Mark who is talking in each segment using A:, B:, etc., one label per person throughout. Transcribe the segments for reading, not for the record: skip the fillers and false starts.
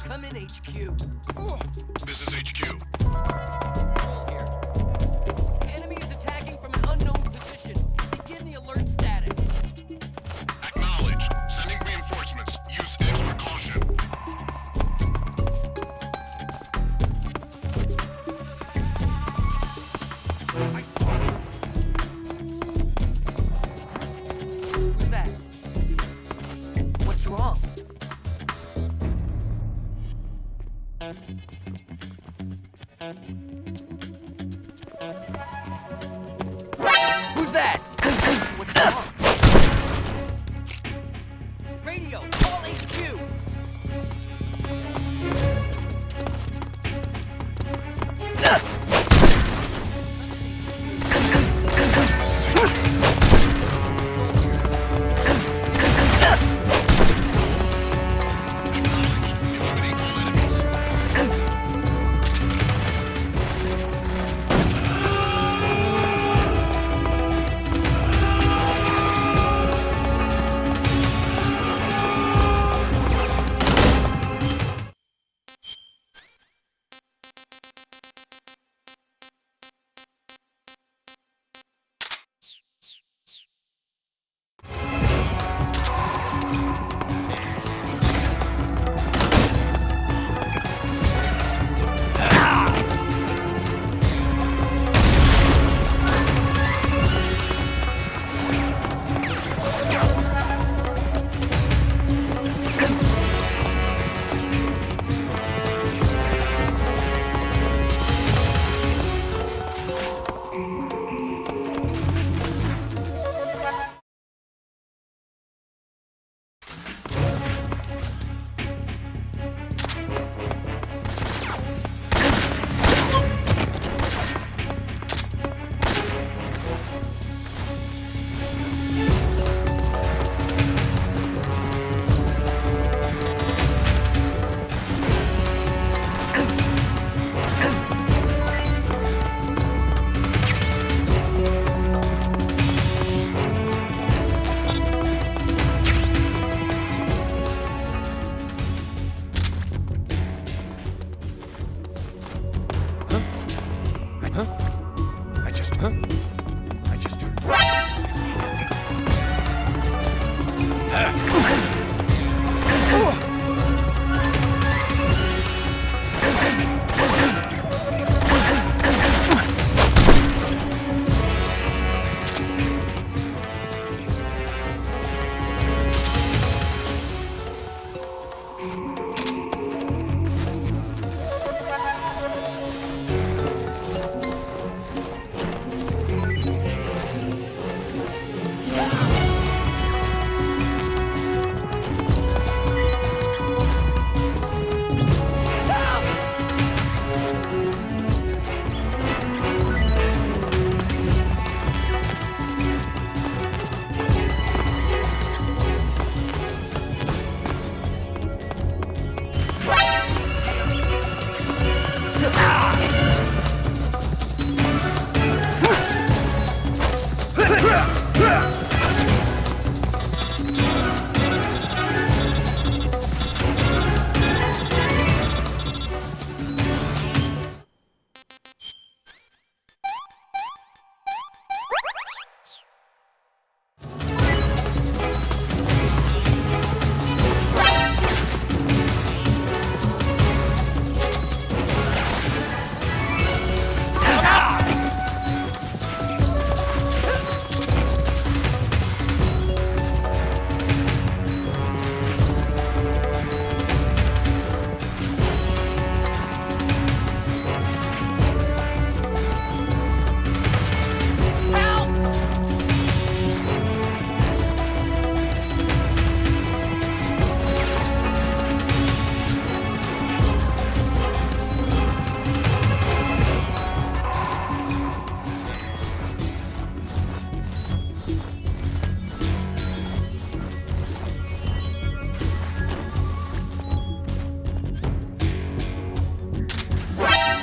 A: Come in, HQ.
B: This is HQ.
A: Control here. The enemy is attacking from an unknown position. Begin the alert status.
B: Acknowledged. Sending reinforcements. Use extra caution.
A: I saw you. Who's that? What's wrong? Who's that? What's wrong? Radio, call HQ.
B: Acknowledged. Eliminate all enemies. I just heard.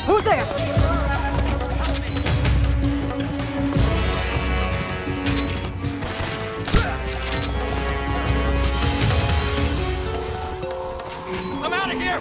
A: Who's there? I'm out of here!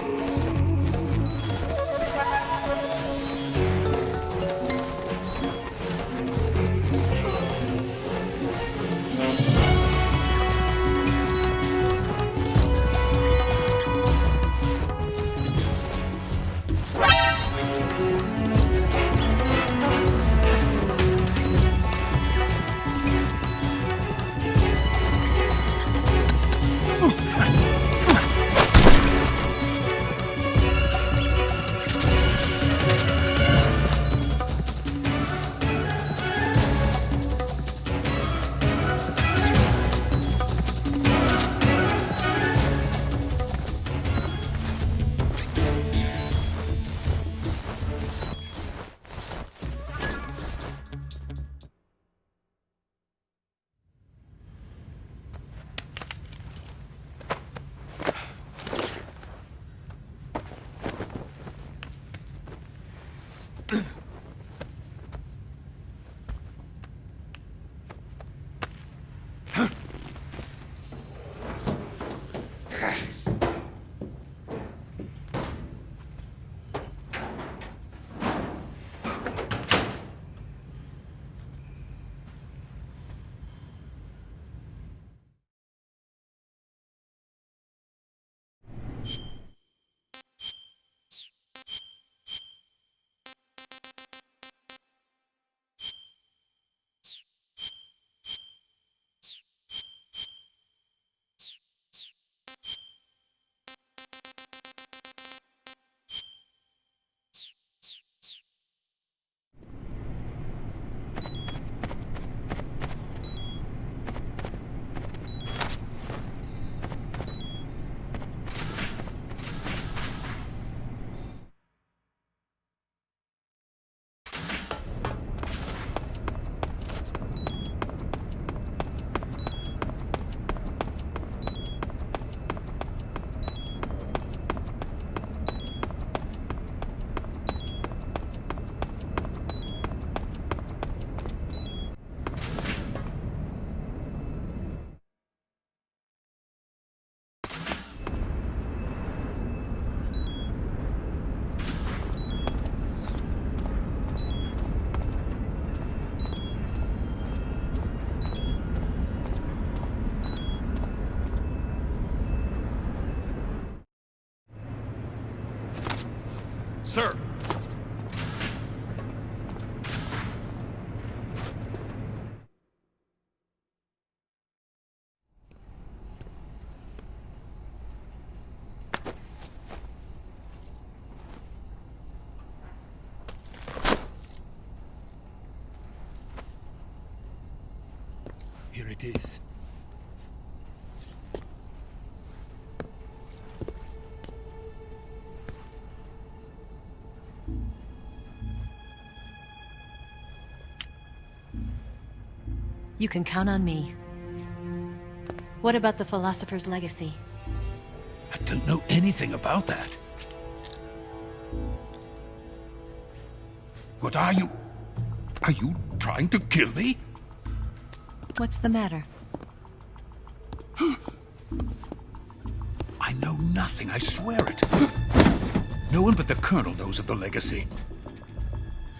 C: Sir!
D: Here it is.
E: You can count on me. What about the philosopher's legacy?
D: I don't know anything about that. What are you? Are you trying to kill me?
E: What's the matter?
D: I know nothing, I swear it. No one but the Colonel knows of the legacy.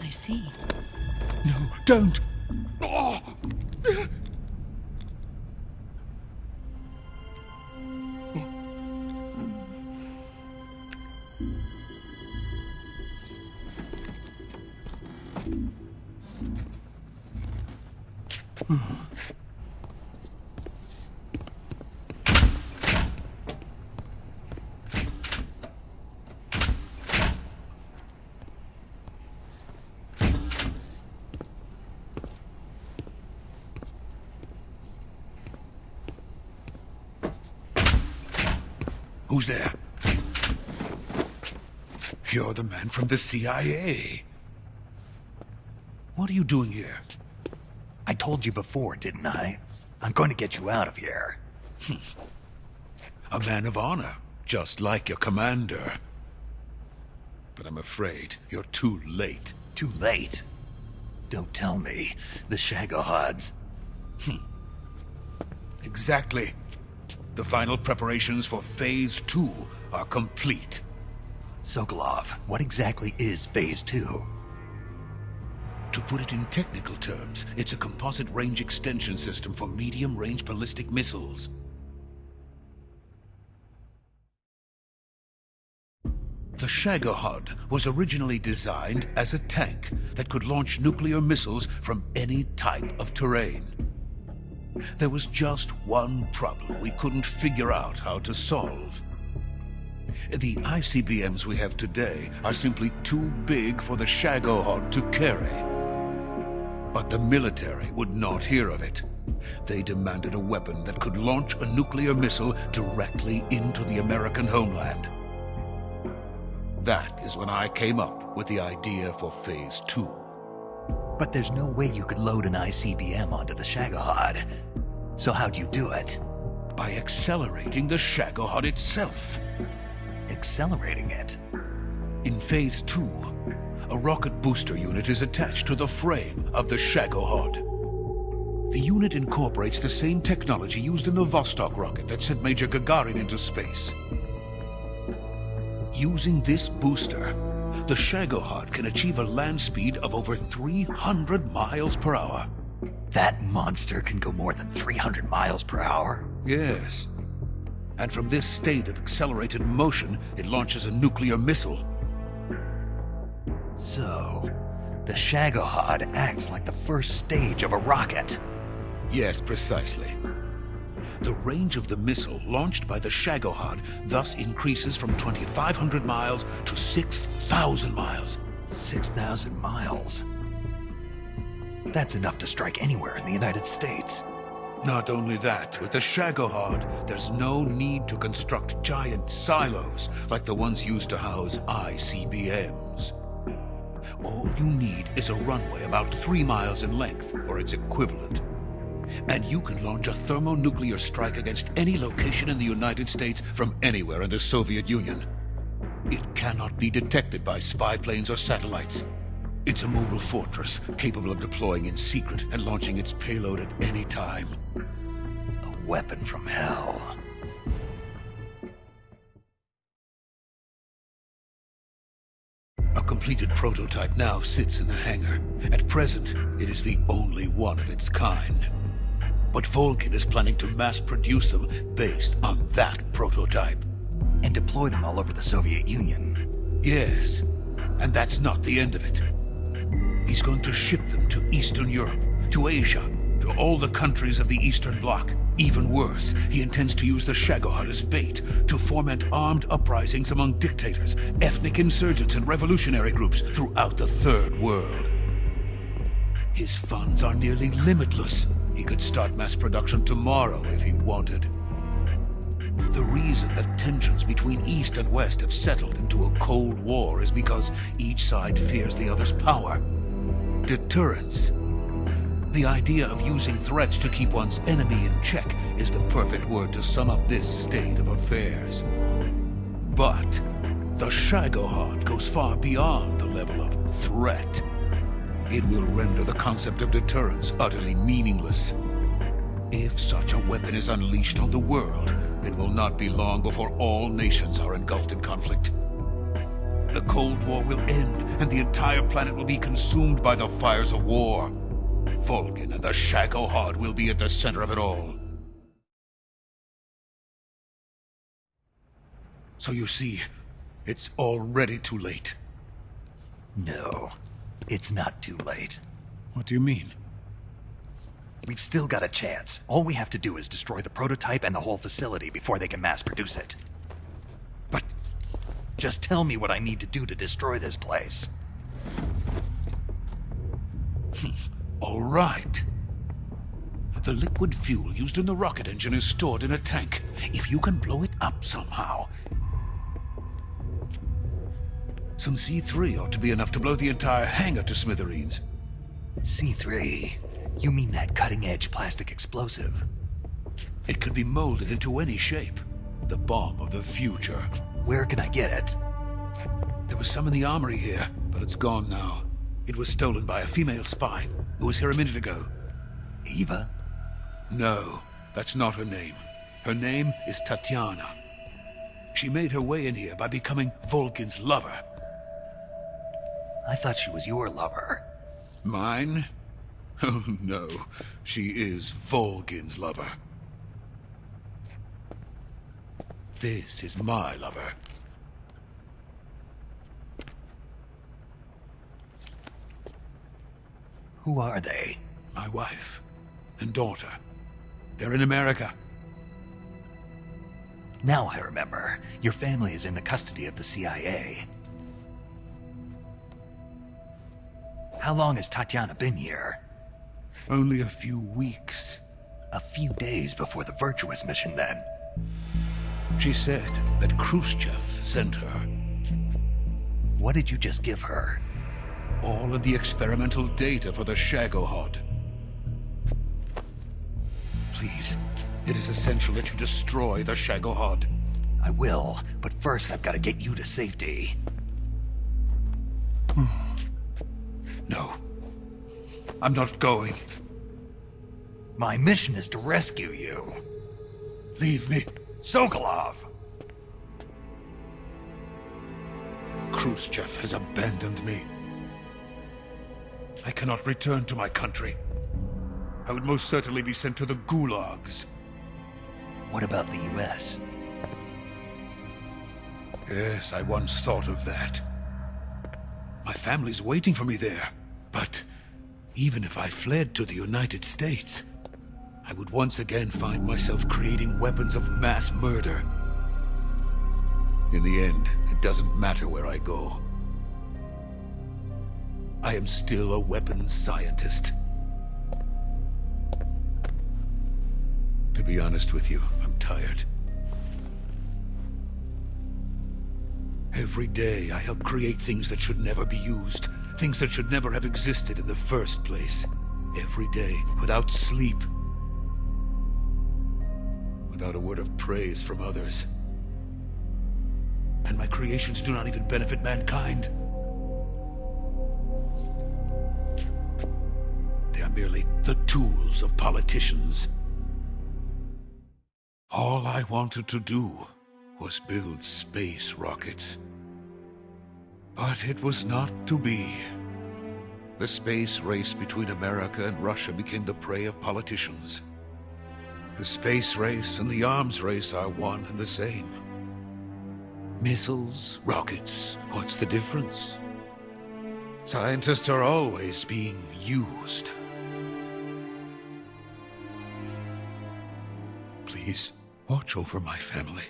E: I see.
D: No, don't! Oh. Who's there? You're the man from the CIA. What are you doing here?
F: I told you before, didn't I? I'm going to get you out of here.
D: A man of honor, just like your commander. But I'm afraid you're too late.
F: Too late. Don't tell me. The Shagohods.
D: Exactly. The final preparations for Phase 2 are complete.
F: Sokolov, what exactly is Phase 2?
D: To put it in technical terms, it's a composite range extension system for medium-range ballistic missiles. The Shagohod was originally designed as a tank that could launch nuclear missiles from any type of terrain. There was just one problem we couldn't figure out how to solve. The ICBMs we have today are simply too big for the Shagohod to carry. But the military would not hear of it. They demanded a weapon that could launch a nuclear missile directly into the American homeland. That is when I came up with the idea for Phase 2.
F: But there's no way you could load an ICBM onto the Shagohod. So how'd you do it?
D: By accelerating the Shagohod itself.
F: Accelerating it?
D: In Phase 2, a rocket booster unit is attached to the frame of the Shagohod. The unit incorporates the same technology used in the Vostok rocket that sent Major Gagarin into space. Using this booster, the Shagohod can achieve a land speed of over 300 miles per hour.
F: That monster can go more than 300 miles per hour?
D: Yes. And from this state of accelerated motion, it launches a nuclear missile.
F: So, the Shagohod acts like the first stage of a rocket.
D: Yes, precisely. The range of the missile launched by the Shagohod thus increases from 2,500 miles to 6,000 miles.
F: 6,000 miles? That's enough to strike anywhere in the United States.
D: Not only that, with the Shagohod, there's no need to construct giant silos like the ones used to house ICBMs. All you need is a runway about 3 miles in length, or its equivalent. And you can launch a thermonuclear strike against any location in the United States from anywhere in the Soviet Union. It cannot be detected by spy planes or satellites. It's a mobile fortress, capable of deploying in secret and launching its payload at any time.
F: A weapon from hell.
D: A completed prototype now sits in the hangar. At present, it is the only one of its kind. But Volgin is planning to mass-produce them based on that prototype.
F: And deploy them all over the Soviet Union.
D: Yes, and that's not the end of it. He's going to ship them to Eastern Europe, to Asia, to all the countries of the Eastern Bloc. Even worse, he intends to use the Shagohod as bait to foment armed uprisings among dictators, ethnic insurgents, and revolutionary groups throughout the Third World. His funds are nearly limitless. He could start mass production tomorrow if he wanted. The reason that tensions between East and West have settled into a Cold War is because each side fears the other's power. Deterrence. The idea of using threats to keep one's enemy in check is the perfect word to sum up this state of affairs. But the Shagohod goes far beyond the level of threat. It will render the concept of deterrence utterly meaningless. If such a weapon is unleashed on the world, it will not be long before all nations are engulfed in conflict. The Cold War will end, and the entire planet will be consumed by the fires of war. Volgin and the Shagohod will be at the center of it all. So you see, it's already too late.
F: No, it's not too late.
D: What do you mean?
F: We've still got a chance. All we have to do is destroy the prototype and the whole facility before they can mass produce it.
D: But
F: just tell me what I need to do to destroy this place.
D: all right. The liquid fuel used in the rocket engine is stored in a tank. If you can blow it up somehow... Some C3 ought to be enough to blow the entire hangar to smithereens.
F: C3? You mean that cutting-edge plastic explosive?
D: It could be molded into any shape. The bomb of the future.
F: Where can I get it?
D: There was some in the armory here, but it's gone now. It was stolen by a female spy who was here a minute ago.
F: Eva?
D: No, that's not her name. Her name is Tatiana. She made her way in here by becoming Volgin's lover.
F: I thought she was your lover.
D: Mine? Oh no, she is Volgin's lover. This is my lover.
F: Who are they?
D: My wife and daughter. They're in America.
F: Now I remember. Your family is in the custody of the CIA. How long has Tatiana been here?
D: Only a few weeks.
F: A few days before the Virtuous mission, then.
D: She said that Khrushchev sent her.
F: What did you just give her?
D: All of the experimental data for the Shagohod. Please, it is essential that you destroy the Shagohod.
F: I will, but first I've got to get you to safety.
D: No. I'm not going.
F: My mission is to rescue you.
D: Leave me.
F: Sokolov!
D: Khrushchev has abandoned me. I cannot return to my country. I would most certainly be sent to the gulags.
F: What about the US?
D: Yes, I once thought of that. My family's waiting for me there. But even if I fled to the United States, I would once again find myself creating weapons of mass murder. In the end, it doesn't matter where I go. I am still a weapons scientist. To be honest with you, I'm tired. Every day, I help create things that should never be used. Things that should never have existed in the first place. Every day, without sleep. Without a word of praise from others. And my creations do not even benefit mankind. They are merely the tools of politicians. All I wanted to do was build space rockets. But it was not to be. The space race between America and Russia became the prey of politicians. The space race and the arms race are one and the same. Missiles, rockets, what's the difference? Scientists are always being used. Please, watch over my family.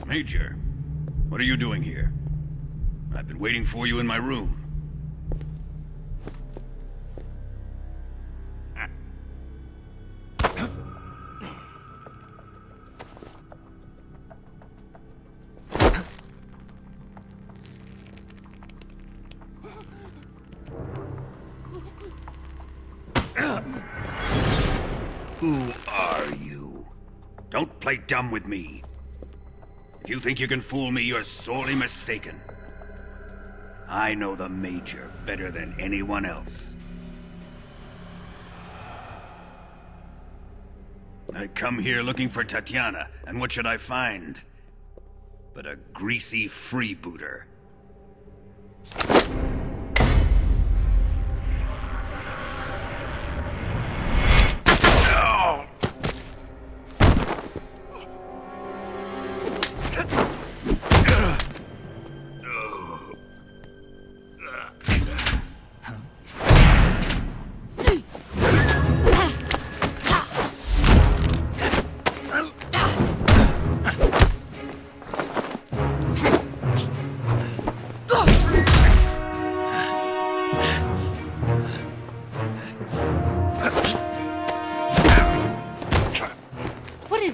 C: Major, what are you doing here? I've been waiting for you in my room. Who are you? Don't play dumb with me. If you think you can fool me, you're sorely mistaken. I know the Major better than anyone else. I come here looking for Tatiana, and what should I find? But a greasy freebooter.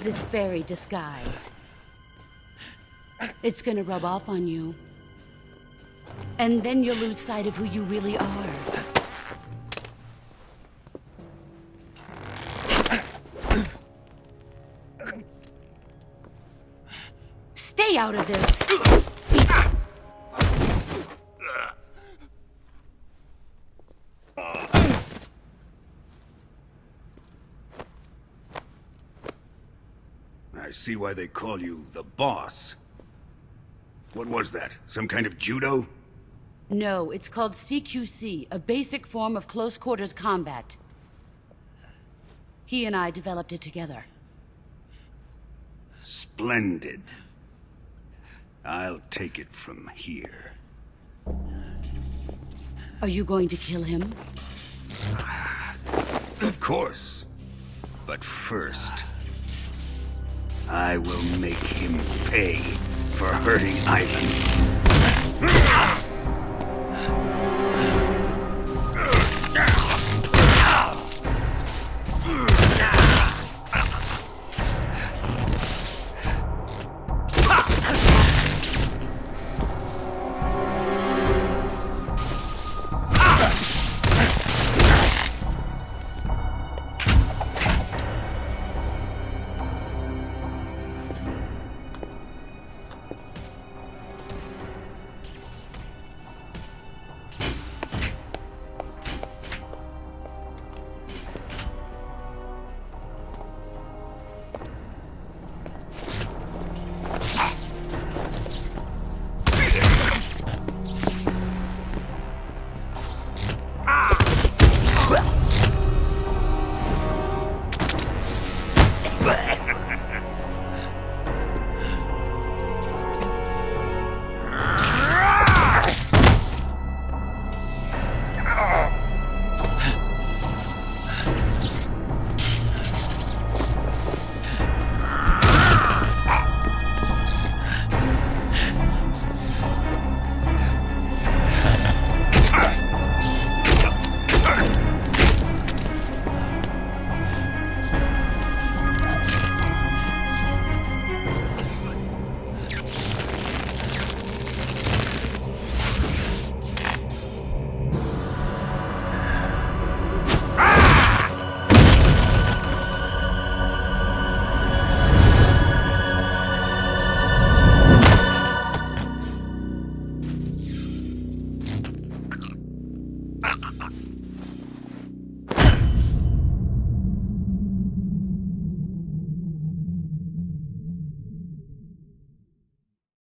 G: This fairy disguise. It's gonna rub off on you. And then you'll lose sight of who you really are. Stay out of this!
C: I see why they call you the boss. What was that? Some kind of judo?
G: No, it's called CQC, a basic form of close quarters combat. He and I developed it together.
C: Splendid. I'll take it from here.
G: Are you going to kill him?
C: Of course. But first, I will make him pay for hurting Ivan.